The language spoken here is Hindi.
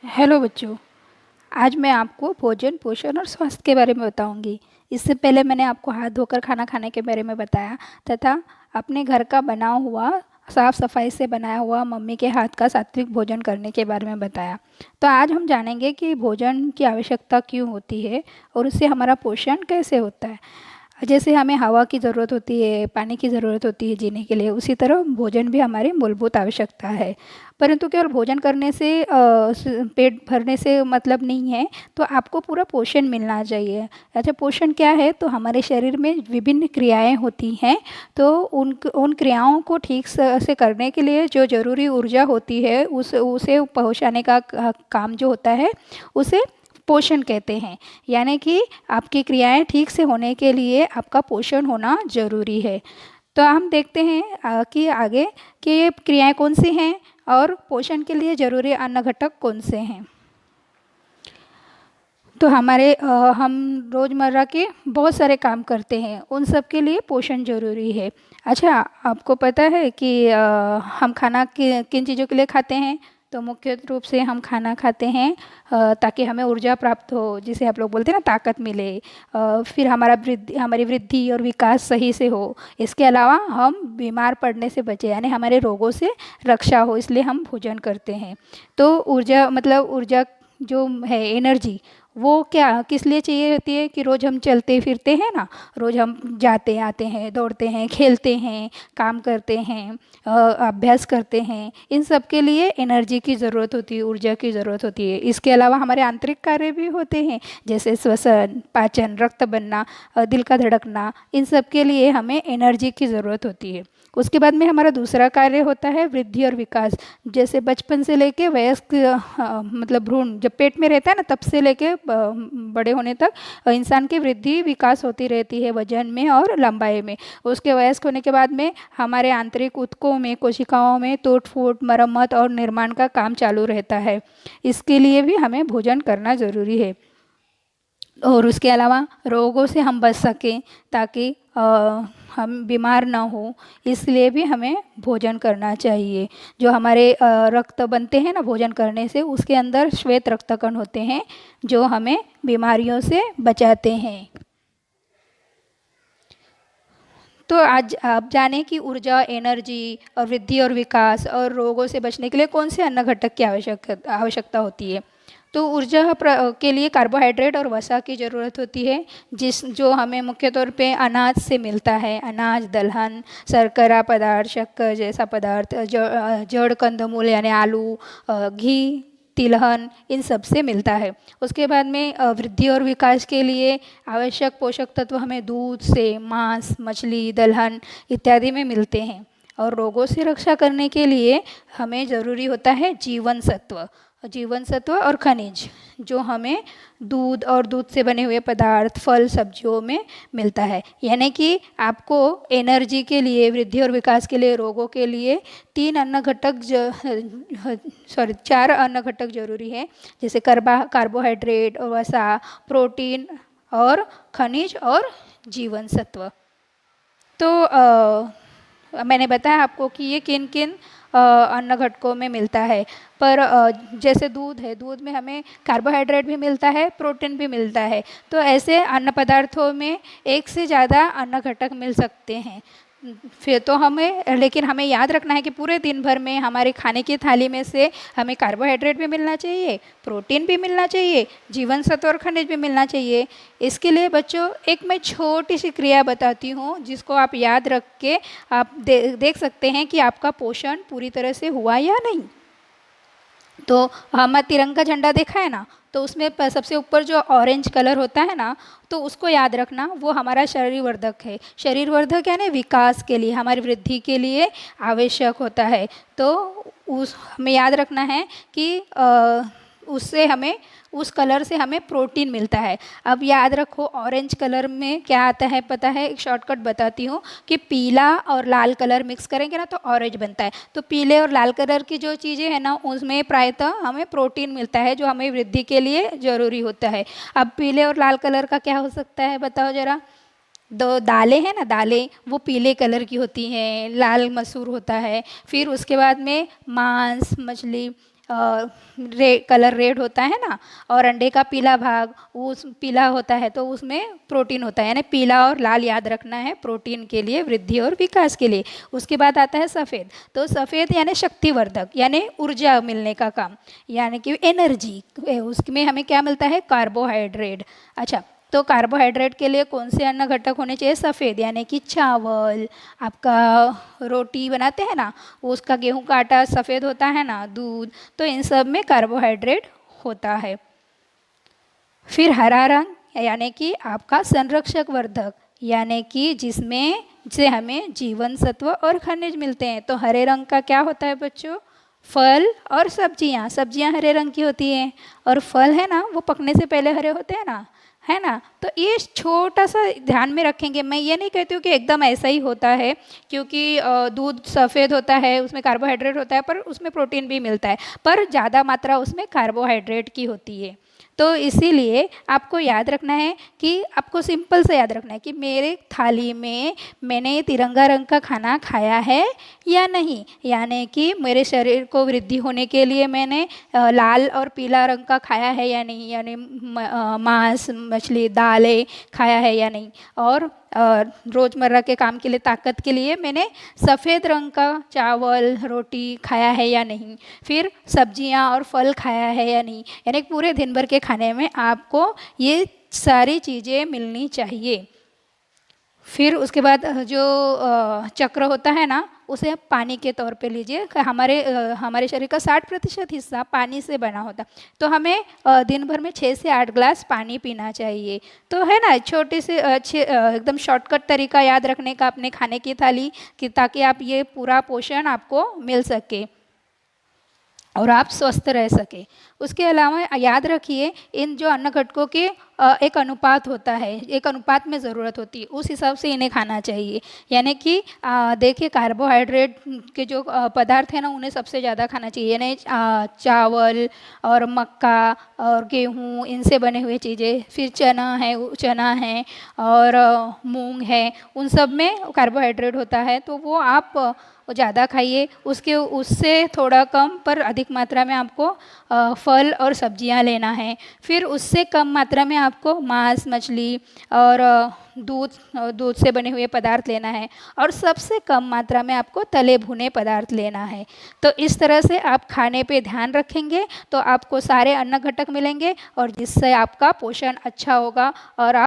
हेलो बच्चों। आज मैं आपको भोजन पोषण और स्वास्थ्य के बारे में बताऊंगी। इससे पहले मैंने आपको हाथ धोकर खाना खाने के बारे में बताया तथा अपने घर का बना हुआ साफ सफाई से बनाया हुआ मम्मी के हाथ का सात्विक भोजन करने के बारे में बताया। तो आज हम जानेंगे कि भोजन की आवश्यकता क्यों होती है और उससे हमारा पोषण कैसे होता है। जैसे हमें हवा की ज़रूरत होती है, पानी की ज़रूरत होती है जीने के लिए, उसी तरह भोजन भी हमारी मूलभूत आवश्यकता है। परंतु केवल भोजन करने से पेट भरने से मतलब नहीं है, तो आपको पूरा पोषण मिलना चाहिए। अच्छा, पोषण क्या है? तो हमारे शरीर में विभिन्न क्रियाएं होती हैं, तो उन क्रियाओं को ठीक से करने के लिए जो ज़रूरी ऊर्जा होती है उसे पहुंचाने का काम जो होता है उसे पोषण कहते हैं। यानी कि आपकी क्रियाएं ठीक से होने के लिए आपका पोषण होना जरूरी है। तो हम देखते हैं कि आगे कि ये क्रियाएं कौन सी हैं और पोषण के लिए जरूरी अन्न घटक कौन से हैं। तो हम रोज़मर्रा के बहुत सारे काम करते हैं, उन सब के लिए पोषण जरूरी है। अच्छा, आपको पता है कि हम खाना किन चीज़ों के लिए खाते हैं? तो मुख्य रूप से हम खाना खाते हैं ताकि हमें ऊर्जा प्राप्त हो, जिसे आप लोग बोलते हैं ना, ताकत मिले। फिर हमारी वृद्धि और विकास सही से हो। इसके अलावा हम बीमार पड़ने से बचे, यानी हमारे रोगों से रक्षा हो, इसलिए हम भोजन करते हैं। तो ऊर्जा जो है, एनर्जी, वो क्या किस लिए चाहिए होती है? कि रोज़ हम चलते फिरते हैं ना, रोज़ हम जाते आते हैं, दौड़ते हैं, खेलते हैं, काम करते हैं, अभ्यास करते हैं। इन सब के लिए एनर्जी की ज़रूरत होती है, ऊर्जा की ज़रूरत होती है। इसके अलावा हमारे आंतरिक कार्य भी होते हैं, जैसे श्वसन, पाचन, रक्त बनना, दिल का धड़कना। इन सब के लिए हमें एनर्जी की ज़रूरत होती है। उसके बाद में हमारा दूसरा कार्य होता है वृद्धि और विकास। जैसे बचपन से लेके वयस्क मतलब भ्रूण जब पेट में रहता है ना, तब से लेके बड़े होने तक इंसान की वृद्धि विकास होती रहती है, वजन में और लंबाई में। उसके वयस्क होने के बाद में हमारे आंतरिक ऊतकों में, कोशिकाओं में टूट फूट, मरम्मत और निर्माण का काम चालू रहता है। इसके लिए भी हमें भोजन करना ज़रूरी है। और उसके अलावा रोगों से हम बच सकें, ताकि हम बीमार ना हो, इसलिए भी हमें भोजन करना चाहिए। जो हमारे रक्त बनते हैं ना भोजन करने से, उसके अंदर श्वेत रक्तकण होते हैं जो हमें बीमारियों से बचाते हैं। तो आज आप जानें कि ऊर्जा, एनर्जी और वृद्धि और विकास और रोगों से बचने के लिए कौन से अन्न घटक की आवश्यकता होती है। तो के लिए कार्बोहाइड्रेट और वसा की ज़रूरत होती है, जो हमें मुख्य तौर पे अनाज से मिलता है। अनाज, दलहन, शर्करा पदार्थ, शक्कर जैसा पदार्थ, जड़ कंदमूल यानी आलू, घी, तिलहन, इन सब से मिलता है। उसके बाद में वृद्धि और विकास के लिए आवश्यक पोषक तत्व हमें दूध से, मांस, मछली, दलहन इत्यादि में मिलते हैं। और रोगों से रक्षा करने के लिए हमें ज़रूरी होता है जीवन सत्व और खनिज, जो हमें दूध और दूध से बने हुए पदार्थ, फल, सब्जियों में मिलता है। यानी कि आपको एनर्जी के लिए, वृद्धि और विकास के लिए, रोगों के लिए चार अन्न घटक जरूरी है। जैसे कार्बोहाइड्रेट और वसा, प्रोटीन और खनिज और जीवन सत्व। तो मैंने बताया आपको कि ये किन किन अन्न घटकों में मिलता है। पर जैसे दूध है, दूध में हमें कार्बोहाइड्रेट भी मिलता है, प्रोटीन भी मिलता है। तो ऐसे अन्न पदार्थों में एक से ज़्यादा अन्न घटक मिल सकते हैं। फिर तो लेकिन हमें याद रखना है कि पूरे दिन भर में हमारे खाने की थाली में से हमें कार्बोहाइड्रेट भी मिलना चाहिए, प्रोटीन भी मिलना चाहिए, जीवन सत्व और खनिज भी मिलना चाहिए। इसके लिए बच्चों एक मैं छोटी सी क्रिया बताती हूँ, जिसको आप याद रख के आप देख सकते हैं कि आपका पोषण पूरी तरह से हुआ या नहीं। तो हमारा तिरंगा झंडा देखा है ना, तो उसमें सबसे ऊपर जो ऑरेंज कलर होता है ना, तो उसको याद रखना, वो हमारा शरीरवर्धक है। शरीरवर्धक यानी विकास के लिए, हमारी वृद्धि के लिए आवश्यक होता है। तो हमें याद रखना है कि उससे हमें, उस कलर से हमें प्रोटीन मिलता है। अब याद रखो, ऑरेंज कलर में क्या आता है पता है? एक शॉर्टकट बताती हूँ कि पीला और लाल कलर मिक्स करेंगे ना तो ऑरेंज बनता है। तो पीले और लाल कलर की जो चीज़ें हैं ना, उसमें प्रायतः हमें प्रोटीन मिलता है, जो हमें वृद्धि के लिए ज़रूरी होता है। अब पीले और लाल कलर का क्या हो सकता है, बताओ ज़रा? दो दालें हैं ना, दालें वो पीले कलर की होती हैं, लाल मसूर होता है। फिर उसके बाद में मांस, मछली, कलर रेड होता है ना, और अंडे का पीला भाग उस पीला होता है तो उसमें प्रोटीन होता है, यानी पीला और लाल याद रखना है प्रोटीन के लिए, वृद्धि और विकास के लिए। उसके बाद आता है सफ़ेद, तो सफ़ेद यानी शक्तिवर्धक, यानी ऊर्जा मिलने का काम, यानी कि एनर्जी। उसमें हमें क्या मिलता है? कार्बोहाइड्रेट। अच्छा, तो कार्बोहाइड्रेट के लिए कौन से अन्न घटक होने चाहिए? सफ़ेद, यानी कि चावल, आपका रोटी बनाते हैं ना, उसका गेहूं का आटा सफ़ेद होता है ना, दूध, तो इन सब में कार्बोहाइड्रेट होता है। फिर हरा रंग यानी कि आपका संरक्षक वर्धक, यानी कि जिसमें से हमें जीवन सत्व और खनिज मिलते हैं। तो हरे रंग का क्या होता है बच्चों? फल और सब्जियां। सब्जियां हरे रंग की होती हैं, और फल है ना वो पकने से पहले हरे होते हैं ना, है ना। तो ये छोटा सा ध्यान में रखेंगे। मैं ये नहीं कहती हूँ कि एकदम ऐसा ही होता है, क्योंकि दूध सफ़ेद होता है, उसमें कार्बोहाइड्रेट होता है, पर उसमें प्रोटीन भी मिलता है, पर ज़्यादा मात्रा उसमें कार्बोहाइड्रेट की होती है। तो इसीलिए आपको याद रखना है कि आपको सिंपल से याद रखना है कि मेरे थाली में मैंने तिरंगा रंग का खाना खाया है या नहीं, यानी कि मेरे शरीर को वृद्धि होने के लिए मैंने लाल और पीला रंग का खाया है या नहीं, यानी मांस, मछली, दालें खाया है या नहीं, और रोज़मर्रा के काम के लिए, ताकत के लिए मैंने सफ़ेद रंग का चावल रोटी खाया है या नहीं, फिर सब्जियां और फल खाया है या नहीं, यानी पूरे दिन भर के खाने में आपको ये सारी चीज़ें मिलनी चाहिए। फिर उसके बाद जो चक्र होता है ना, उसे आप पानी के तौर पे लीजिए। हमारे शरीर का 60% हिस्सा पानी से बना होता है, तो हमें दिन भर में 6 से 8 ग्लास पानी पीना चाहिए। तो है ना, छोटे से एकदम शॉर्टकट तरीका याद रखने का अपने खाने की थाली कि ताकि आप ये पूरा पोषण आपको मिल सके और आप स्वस्थ रह सके। उसके अलावा याद रखिए, इन जो अन्न घटकों के एक अनुपात होता है, एक अनुपात में ज़रूरत होती है, उस हिसाब से इन्हें खाना चाहिए। यानी कि देखिए, कार्बोहाइड्रेट के जो पदार्थ हैं ना, उन्हें सबसे ज़्यादा खाना चाहिए, यानी चावल और मक्का और गेहूँ, इनसे बने हुए चीज़ें, फिर चना है और मूंग है, उन सब में कार्बोहाइड्रेट होता है, तो वो आप ज़्यादा खाइए। उससे थोड़ा कम पर अधिक मात्रा में आपको फल और सब्जियां लेना है। फिर उससे कम मात्रा में आपको मांस, मछली और दूध से बने हुए पदार्थ लेना है, और सबसे कम मात्रा में आपको तले भुने पदार्थ लेना है। तो इस तरह से आप खाने पे ध्यान रखेंगे तो आपको सारे अन्न घटक मिलेंगे, और जिससे आपका पोषण अच्छा होगा और आप